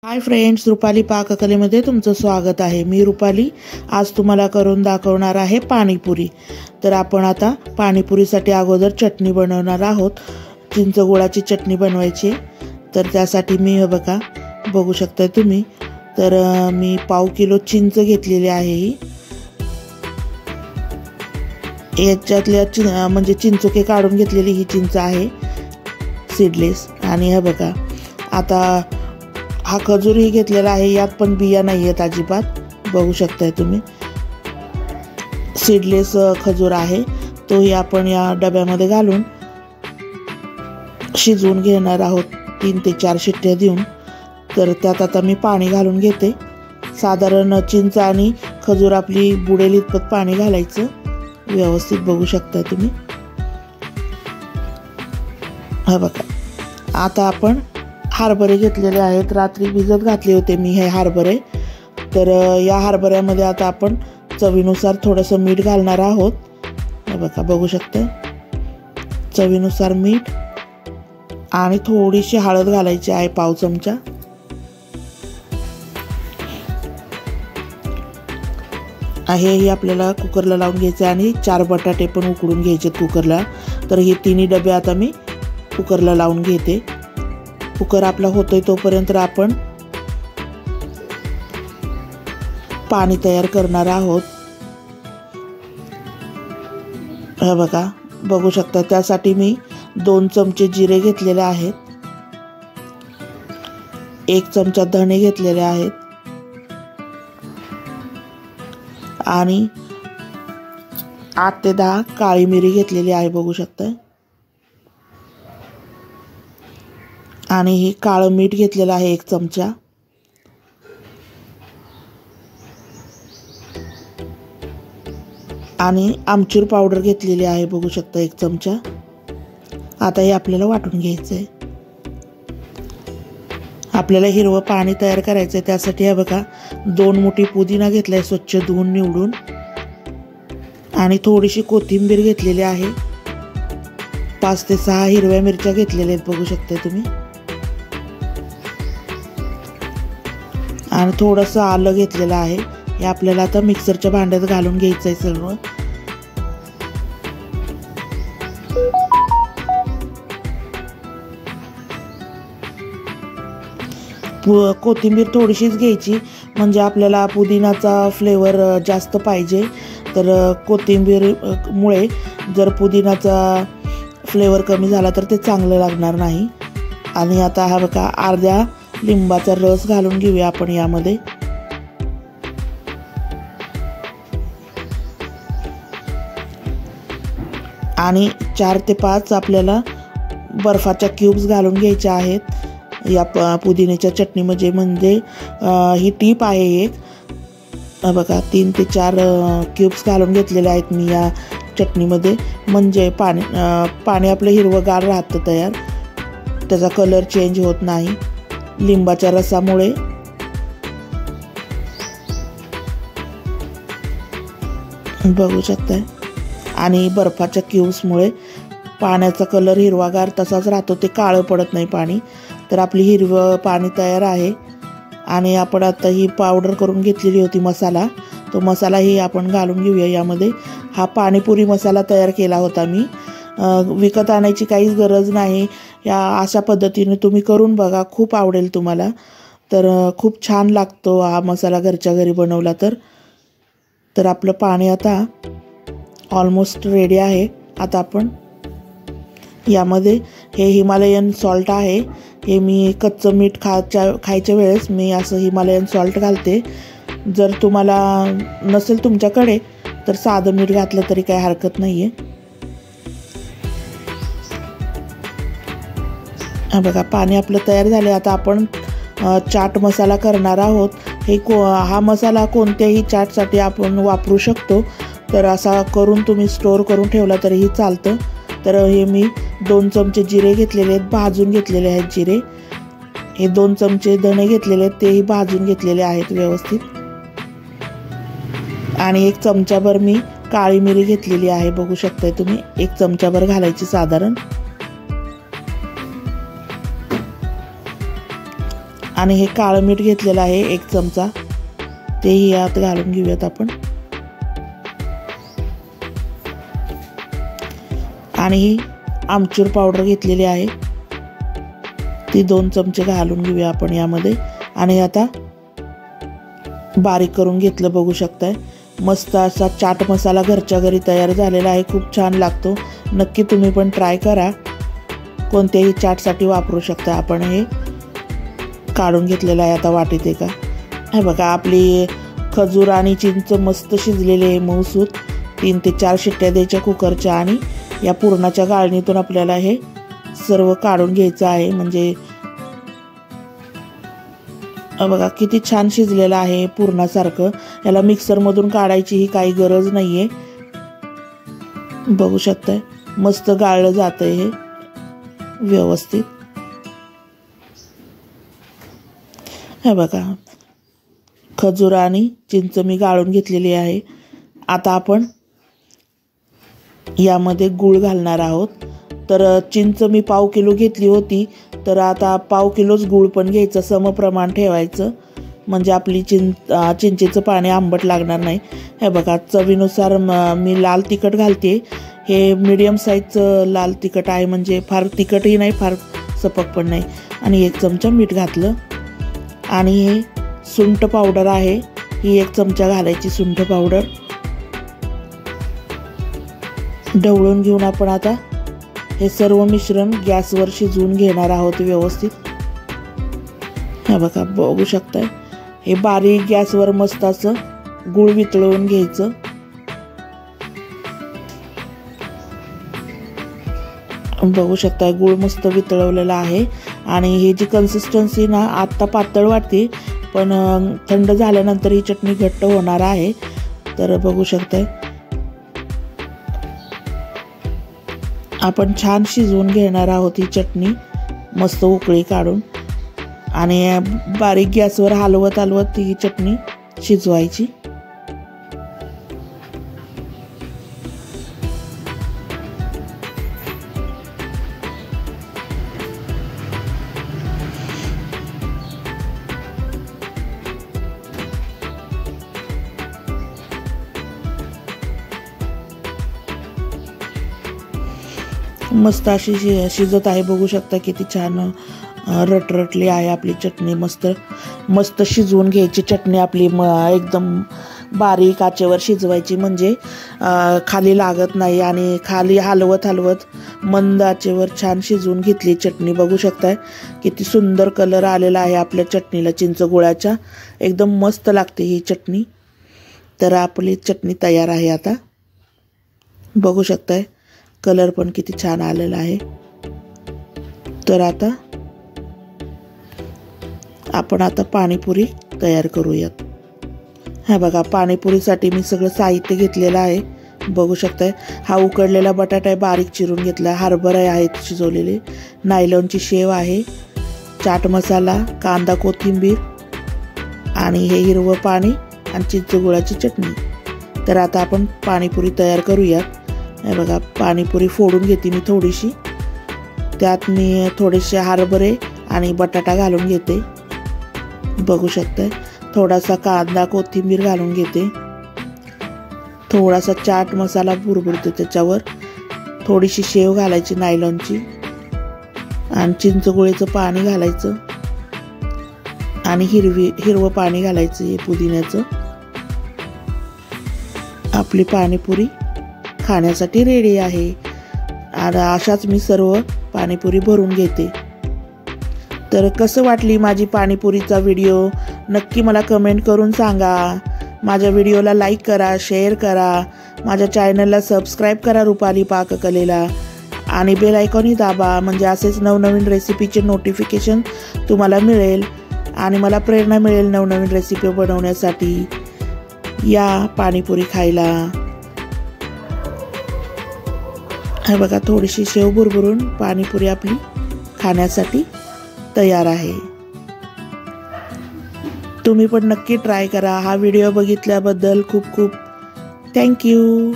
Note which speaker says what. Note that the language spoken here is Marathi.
Speaker 1: हाय फ्रेंड्स, रुपाली पाककलेमध्ये तुमचं स्वागत आहे। मी रुपाली आज तुम्हाला करून दाखवणार आहे पाणीपुरी। तर आपण आता पाणीपुरीसाठी अगोदर चटणी बनवणार आहोत। चिंच गुळाची चटणी बनवायची। तर त्यासाठी मी बघू शकता तुम्ही, तर मी पाव किलो चिंच घेतलेली आहे। याच्यातल्या म्हणजे चिंचोके काढून घेतलेली ही चिंच आहे, सीडलेस। आणि हे बघा, आता हा खजूरही घेतलेला आहे, यात पण बिया नाही आहेत अजिबात, बघू शकताय तुम्ही। सीडलेस खजूर आहे, तोही आपण या डब्यामध्ये घालून शिजवून घेणार आहोत 3 ते 4 शिट्ट्या देऊन। तर त्यात आता मी पाणी घालून घेते। साधारण चिंच आणि खजूर आपली बुडेल इतपत पाणी घालायचं व्यवस्थित, बघू शकता तुम्ही। हा बघा, आता आपण हरभरे घेतलेले आहेत, रात्री भिजत घातले होते मी हे हरभरे। तर या हरभऱ्यामध्ये आता आपण चवीनुसार थोडंसं मीठ घालणार आहोत। हे बघा, बघू शकता, चवीनुसार मीठ आणि थोडीशी हळद घालायची आहे, पाव चमचा। हेही आपल्याला कुकरला लावून घ्यायचे आणि 4 बटाटे पण उकडून घ्यायचे कुकरला। तर हे तिन्ही डबे आता मी कुकरला लावून घेते। कुकर आपला होतोय तोपर्यंत आपण पाणी तयार करणार आहोत। हे बघा, बघू शकता, त्यासाठी मी 2 चमचे जिरे घेतलेले आहेत, 1 चमचा धणे घेतलेले आहेत आणि 8 ते 10 काळी मिरी घेतलेली आहे, बघू शकता। आणि हे काळं मीठ घेतलेलं आहे 1 चमचा। आणि आमचूर पावडर घेतलेली आहे, बघू शकता, 1 चमचा। आता हे आपल्याला वाटून घ्यायचं आहे। आपल्याला हिरवं पाणी तयार करायचं आहे, त्यासाठी हे बघा 2 मुठी पुदिना घेतलाय, स्वच्छ धुवून निवडून। आणि थोडीशी कोथिंबीर घेतलेली आहे, 5 ते 6 हिरव्या मिरच्या घेतलेल्या आहेत, बघू शकता तुम्ही। आणि थोडंसं आलं घेतलेलं आहे। हे आपल्याला आता मिक्सरच्या भांड्यात घालून घ्यायचं आहे सर्व। कोथिंबीर थोडीशीच घ्यायची, म्हणजे आपल्याला पुदिनाचा फ्लेवर जास्त पाहिजे। तर कोथिंबीर मुळे जर पुदिनाचा फ्लेवर कमी झाला तर ते चांगलं लागणार नाही। आणि आता हा बघा, अर्ध्या लिंबाचा रस घालून घेऊया आपण यामध्ये। आणि 4 ते 5 आपल्याला बर्फाच्या क्यूब्स घालून घ्यायच्या आहेत या पुदिन्याच्या चटणीमध्ये। म्हणजे ही टीप आहे एक, बघा, 3 ते 4 क्यूब्स घालून घेतलेले आहेत मी या चटणीमध्ये। म्हणजे पाणी आपलं हिरवंगार राहतं तयार, त्याचा कलर चेंज होत नाही लिंबाच्या रसामुळे। बघू शकताय। आणि बर्फाच्या क्यूब्समुळे पाण्याचा कलर हिरवागार तसाच राहतो, ते काळं पडत नाही पाणी। तर आपली हिरवं पाणी तयार आहे। आणि आपण आता ही पावडर करून घेतलेली होती मसाला, तो मसालाही आपण घालून घेऊया यामध्ये। हा पाणीपुरी मसाला तयार केला होता मी, विकत आणायची काहीच गरज नाही। या अशा पद्धतीने तुम्ही करून बघा, खूप आवडेल तुम्हाला। तर खूप छान लागतो हा मसाला घरच्या घरी बनवला तर आपलं पाणी आता ऑलमोस्ट रेडी आहे। आता आपण यामध्ये हे हिमालयन सॉल्ट आहे, हे मी कच्चं मीठ खायच्या वेळेस मी असं हिमालयन सॉल्ट घालते। जर तुम्हाला नसेल तुमच्याकडे तर साधं मीठ घातलं तरी काही हरकत नाही आहे। हा बघा, पाणी आपलं तयार झाले। आता आपण चाट मसाला करणार आहोत। हा मसाला कोणत्याही चाटसाठी आपण वापरू शकतो, तर असा करून तुम्ही स्टोअर करून ठेवला तरीही चालतं। तर हे मी 2 चमचे जिरे घेतलेले आहेत, भाजून घेतलेले आहेत जिरे। हे 2 चमचे धणे घेतलेले आहेत, तेही भाजून घेतलेले आहेत व्यवस्थित। आणि 1 चमचाभर मी काळी मिरी घेतलेली आहे, बघू शकताय तुम्ही, 1 चमचाभर घालायची साधारण। आणि हे काळं मीठ घेतलेलं आहे 1 चमचा, तेही यात घालून घेऊयात आपण. आणि ही आमचूर पावडर घेतलेली आहे, ती 2 चमचे घालून घेऊया आपण यामध्ये. आणि आता बारीक करून घेतलं, बघू शकताय. मस्त असा चाट मसाला घरच्या घरी तयार झालेला आहे, खूप छान लागतो. नक्की तुम्ही पण ट्राय करा, कोणत्याही चाटसाठी वापरू शकता. आपण हे काढून घेतलेलं आहे आता वाटीत एका. हे बघा, आपली खजूर आणि चिंच मस्त शिजलेले आहे, मऊसूत. 3 ते 4 शिट्ट्या द्यायच्या कुकरच्या. आणि या पुरणाच्या गाळणीतून आपल्याला हे सर्व काढून घ्यायचं आहे. म्हणजे बघा किती छान शिजलेलं आहे पुरणासारखं. याला मिक्सरमधून काढायची ही काही गरज नाही आहे. बघू शकताय, मस्त गाळलं जातंय हे व्यवस्थित. हे बघा, खजूर आणि चिंच मी गाळून घेतलेली आहे. आता आपण यामध्ये गूळ घालणार आहोत. तर चिंच मी 1/2 किलो घेतली होती, तर आता 1/2 किलोच गूळ पण घ्यायचं, समप्रमाण ठेवायचं, म्हणजे आपली चिंचेचं पाणी आंबट लागणार नाही. हे बघा, चवीनुसार मी लाल तिखट घालते. हे मीडियम साईजचं लाल तिखट आहे, म्हणजे फार तिखटही नाही, फार सपक पण नाही. आणि 1 चमचा मीठ घातलं. आणि हे सुंठ पावडर आहे, ही 1 चमचा घालायची सुंठ पावडर. ढवळून घेऊन आपण आता हे सर्व मिश्रण गॅसवर शिजवून घेणार आहोत व्यवस्थित. हे बघा, बघू शकताय, हे बारीक गॅसवर मस्त असं गूळ वितळवून घ्यायचं. बघू शकताय, गूळ मस्त वितळवलेला आहे. आणि ही जी कन्सिस्टन्सी ना आत्ता पातळ वाटते, पण थंड झाल्यानंतर ही चटणी घट्ट होणार आहे. तर बघू शकताय, आपण छान शिजवून घेणार आहोत ही चटणी, मस्त उकळी काढून. आणि बारीक गॅसवर हलवत हलवत ही चटणी शिजवायची. मस्त अशी शिजत आहे, बघू शकता किती छान रटरटली आहे आपली चटणी. मस्त मस्त शिजवून घ्यायची चटणी आपली, एकदम बारीक आचेवर शिजवायची, म्हणजे खाली लागत नाही. आणि खाली हलवत हलवत मंद आचेवर छान शिजवून घेतली चटणी. बघू शकताय किती सुंदर कलर आलेला आहे आपल्या चटणीला चिंच गुळाच्या, एकदम मस्त लागते ही चटणी. तर आपली चटणी तयार आहे आता. बघू शकताय, कलर पण किती छान आलेला आहे. तर आता आपण पाणीपुरी तयार करूयात. हा बघा, पाणीपुरीसाठी मी सगळं साहित्य घेतलेलं आहे. बघू शकताय, हा उकडलेला बटाटा आहे, बारीक चिरून घेतला. हरभरा आहेत शिजवलेले, नायलॉनची शेव आहे, चाट मसाला, कांदा, कोथिंबीर आणि हे हिरवं पाणी आणि चिंच गुळाची चटणी. तर आता आपण पाणीपुरी तयार करूयात. हे बघा, पाणीपुरी फोडून घेते मी थोडीशी. त्यात मी थोडेसे हरभरे आणि बटाटा घालून घेते. बघू शकताय, थोडासा कांदा कोथिंबीर घालून घेते. थोडासा चाट मसाला भुरभुरतो त्याच्यावर. थोडीशी शेव घालायची नायलॉनची आणि चिंचगुळेचं पाणी घालायचं आणि हिरवं पाणी घालायचं हे पुदिन्याचं. आपली पाणीपुरी खाण्यासाठी रेडी आहे. आणि अशाच मी सर्व पाणीपुरी भरून घेते. तर कसं वाटली माझी पाणीपुरीचा व्हिडिओ नक्की मला कमेंट करून सांगा. माझ्या व्हिडिओला लाईक करा, शेअर करा, माझ्या चॅनलला सबस्क्राईब करा रुपाली पाककलेला आणि बेल आयकॉनही दाबा, म्हणजे असेच नवनवीन रेसिपीचे नोटिफिकेशन तुम्हाला मिळेल आणि मला प्रेरणा मिळेल नवनवीन रेसिपी बनवण्यासाठी. या पाणीपुरी खायला. हे बघा, थोडीशी शेव भुरभुरून पाणीपुरी आपली खाण्यासाठी तयार आहे. तुम्ही पण नक्की ट्राय करा. हा व्हिडिओ बघितल्याबद्दल खूप खूप थँक्यू.